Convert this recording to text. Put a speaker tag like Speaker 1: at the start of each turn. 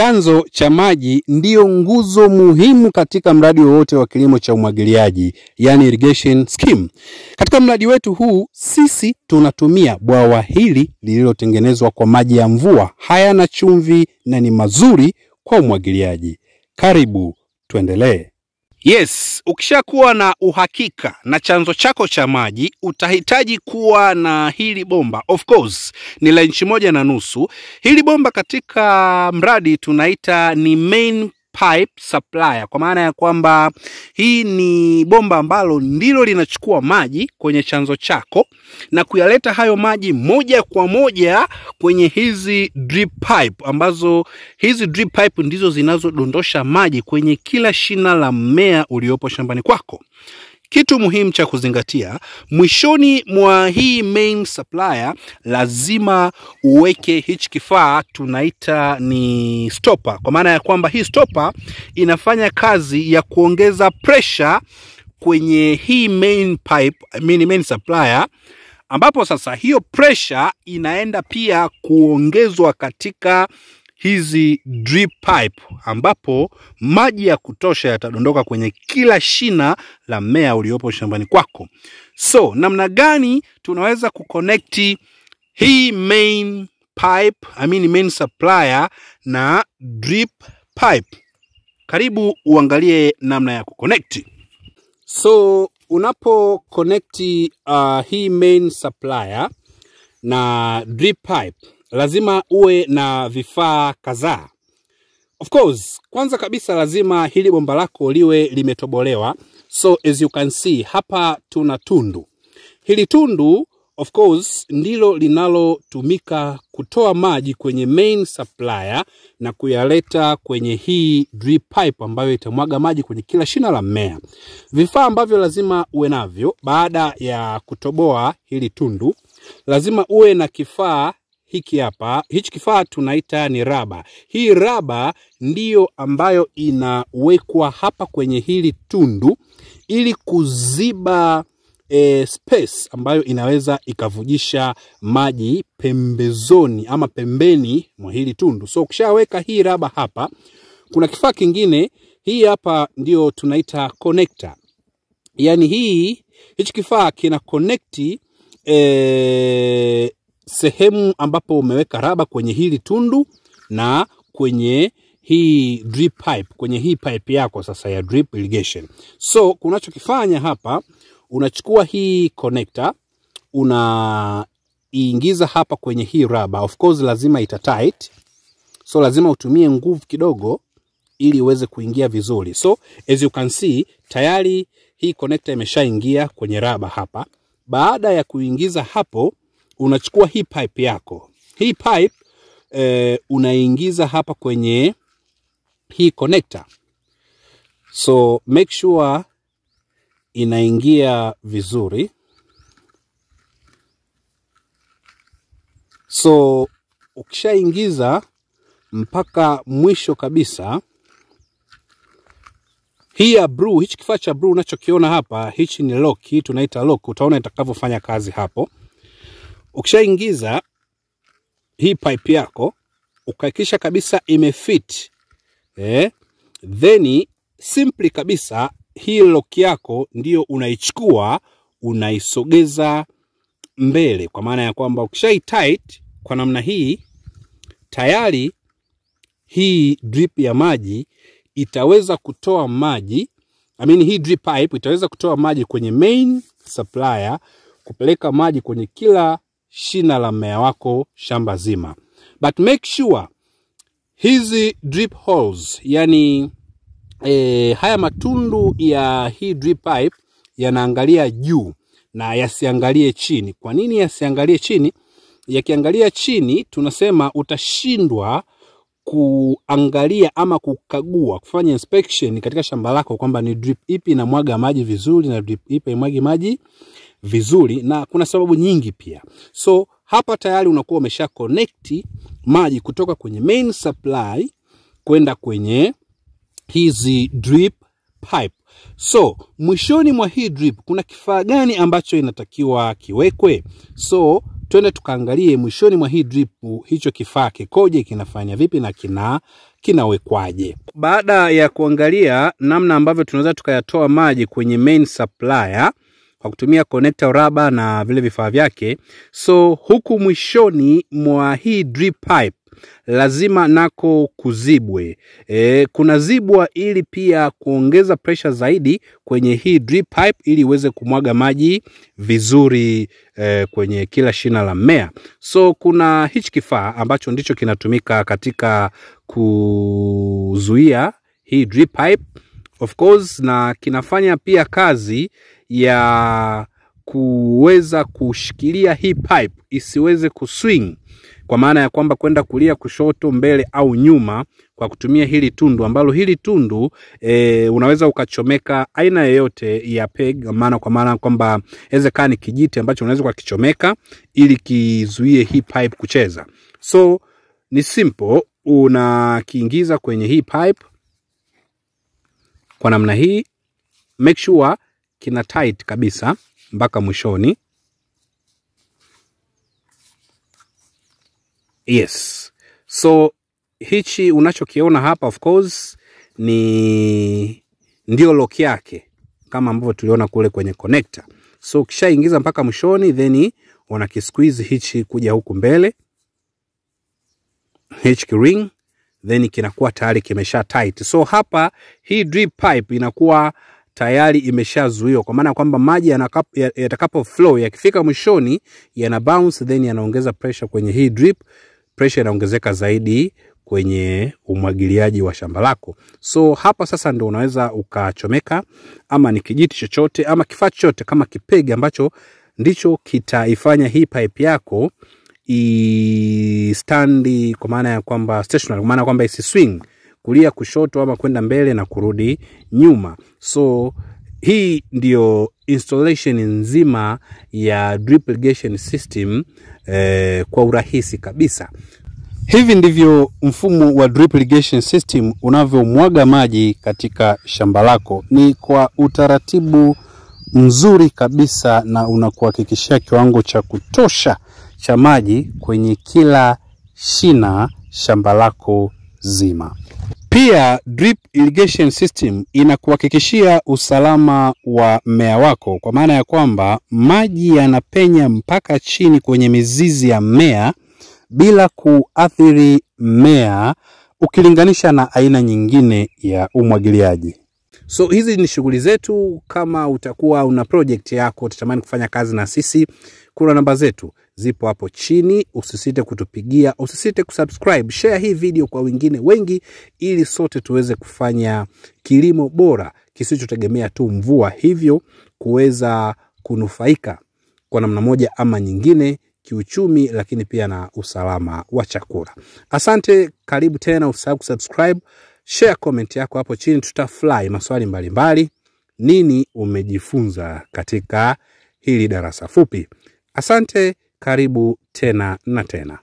Speaker 1: Chanzo cha maji ndiyo nguzo muhimu katika mradi wowote wa kilimo cha umwagiliaji, yani irrigation scheme. Katika mradi wetu huu, sisi tunatumia bwawa hili lililotengenezwa kwa maji ya mvua, hayana chumvi na ni mazuri kwa umwagiliaji. Karibu, tuendelee. Yes, ukishakuwa na uhakika na chanzo chako cha maji, utahitaji kuwa na hili bomba. Of course, ni la 1.5 inchi. Hili bomba katika mradi tunaita ni main pipe supplier, kwa maana ya kwamba hii ni bomba ambalo ndilo linachukua maji kwenye chanzo chako na kuyaleta hayo maji moja kwa moja kwenye hizi drip pipe, ambazo hizi drip pipe ndizo zinazodondosha maji kwenye kila shina la mmea uliopo shambani kwako. Kitu muhimu cha kuzingatia, mwishoni mwa hii main supplier lazima uweke hichi kifaa tunaita ni stopper, kwa maana ya kwamba hii stopper inafanya kazi ya kuongeza pressure kwenye hii main pipe, main supplier, ambapo sasa hiyo pressure inaenda pia kuongezwa katika hizi drip pipe, ambapo maji ya kutosha yatadondoka kwenye kila shina la mmea uliopo shambani kwako. So, namna gani tunaweza kuconnect hii main pipe, main supplier na drip pipe? Karibu uangalie namna ya kuconnect. So, unapo connect hii main supplier na drip pipe, lazima uwe na vifaa kadhaa. Of course, kwanza kabisa lazima hili bomba lako liwe limetobolewa. So as you can see, hapa tuna tundu. Hili tundu of course ndilo linalotumika kutoa maji kwenye main supplier na kuyaleta kwenye hii drip pipe ambayo itamwaga maji kwenye kila shina la mmea. Vifaa ambavyo lazima uwe navyo baada ya kutoboa hili tundu, lazima uwe na kifaa hiki hapa. Hichi kifaa tunaita ni raba. Hii raba ndiyo ambayo inawekwa hapa kwenye hili tundu ili kuziba space ambayo inaweza ikavujisha maji pembezoni ama pembeni mwa hili tundu. So ukishaweka hii raba hapa, kuna kifaa kingine, hii hapa ndio tunaita connector. Yani hichi kifaa kina connect sehemu ambapo umeweka raba kwenye hili tundu na kwenye hii drip pipe, kwenye hii pipe yako sasa ya drip irrigation. So kunachokifanya hapa, unachukua hii connector, unaingiza hapa kwenye hii raba. Of course lazima ita tight, so lazima utumie nguvu kidogo ili uweze kuingia vizuri. So as you can see, tayari hii connector imeshaingia kwenye raba hapa. Baada ya kuingiza hapo, unachukua hii pipe yako. Hii pipe unaingiza hapa kwenye hii connector. So make sure inaingia vizuri. So ukishaingiza mpaka mwisho kabisa, hii ya blue, hichi kifaa cha blue unachokiona hapa, hichi ni lock, hii tunaita lock. Utaona itakavyofanya kazi hapo. Ukishaingiza hii pipe yako, ukahakikisha kabisa imefit, then simply kabisa hii lock yako ndio unaichukua, unaisogeza mbele, kwa maana ya kwamba ukishai tight kwa namna hii, tayari hii drip ya maji itaweza kutoa maji, hii drip pipe itaweza kutoa maji kwenye main supplier, kupeleka maji kwenye kila shina la mmea wako shamba zima. But make sure hizi drip holes, yani haya matundu ya hii drip pipe yanaangalia juu na yasiangalie chini. Kwa nini yasiangalie chini? Yakiangalia chini, tunasema utashindwa kuangalia ama kukagua, kufanya inspection katika shamba lako kwamba ni drip ipi inamwaga maji vizuri na drip ipi haimwagi maji vizuri, na kuna sababu nyingi pia. So hapa tayari unakuwa umesha connect maji kutoka kwenye main supply kwenda kwenye hizi drip pipe. So mwishoni mwa hii drip kuna kifaa gani ambacho inatakiwa kiwekwe? So twende tukaangalie mwishoni mwa hii drip hicho kifaa kikoje, kinafanya vipi na kinawekwaje. Baada ya kuangalia namna ambavyo tunaweza tukayatoa maji kwenye main supplier kwa kutumia connector rubber na vile vifaa vyake, so huku mwishoni mwa hii drip pipe lazima nako kuzibwe. Kuna zibwa ili pia kuongeza pressure zaidi kwenye hii drip pipe ili iweze kumwaga maji vizuri kwenye kila shina la mmea. So kuna hichi kifaa ambacho ndicho kinatumika katika kuzuia hii drip pipe of course, na kinafanya pia kazi ya kuweza kushikilia hii pipe isiweze kuswing, kwa maana ya kwamba kwenda kulia, kushoto, mbele au nyuma, kwa kutumia hili tundu ambalo hili tundu unaweza ukachomeka aina yoyote ya peg, kwa maana kwamba ezekani kijiti ambacho unaweza kukichomeka ili kizuie hii pipe kucheza. So ni simple, unakiingiza kwenye hii pipe kwa namna hii, make sure kina tight kabisa mpaka mwishoni. Yes. So hichi unachokiona hapa of course ndio lock yake kama ambavyo tuliona kule kwenye connector. So ukishaingiza mpaka mwishoni, then unakisqueeze hichi kuja huku mbele, hichi ring, then kinakuwa tayari kimesha tight. So hapa hii drip pipe inakuwa tayari imeshazuiwa, kwa maana kwamba maji yatakapo flow yakifika mwishoni yana bounce, then yanaongeza pressure kwenye hii drip. Pressure inaongezeka zaidi kwenye umwagiliaji wa shamba lako. So hapa sasa ndio unaweza ukachomeka ama ni kijiti chochote ama kifaa chochote kama kipegi ambacho ndicho kitaifanya hii pipe yako standi, kwa maana ya kwamba stationary, kwa maana kwamba isi swing kulia, kushoto ama kwenda mbele na kurudi nyuma. So hii ndio installation nzima ya drip irrigation system kwa urahisi kabisa. Hivi ndivyo mfumo wa drip irrigation system unavyomwaga maji katika shamba lako. Ni kwa utaratibu mzuri kabisa na unakuhakikishia kiwango cha kutosha cha maji kwenye kila shina shamba lako zima. Pia drip irrigation system inakuhakikishia usalama wa mmea wako, kwa maana ya kwamba maji yanapenya mpaka chini kwenye mizizi ya mmea bila kuathiri mmea ukilinganisha na aina nyingine ya umwagiliaji. So hizi ni shughuli zetu. Kama utakuwa una project yako utatamani kufanya kazi na sisi, kuna namba zetu zipo hapo chini, usisite kutupigia, usisite kusubscribe, share hii video kwa wengine wengi ili sote tuweze kufanya kilimo bora kisichotegemea tu mvua, hivyo kuweza kunufaika kwa namna moja ama nyingine kiuchumi, lakini pia na usalama wa chakula. Asante, karibu tena, usisahau kusubscribe, share comment yako hapo chini, tutafly maswali mbalimbali. Nini umejifunza katika hili darasa fupi? Asante, karibu tena na tena.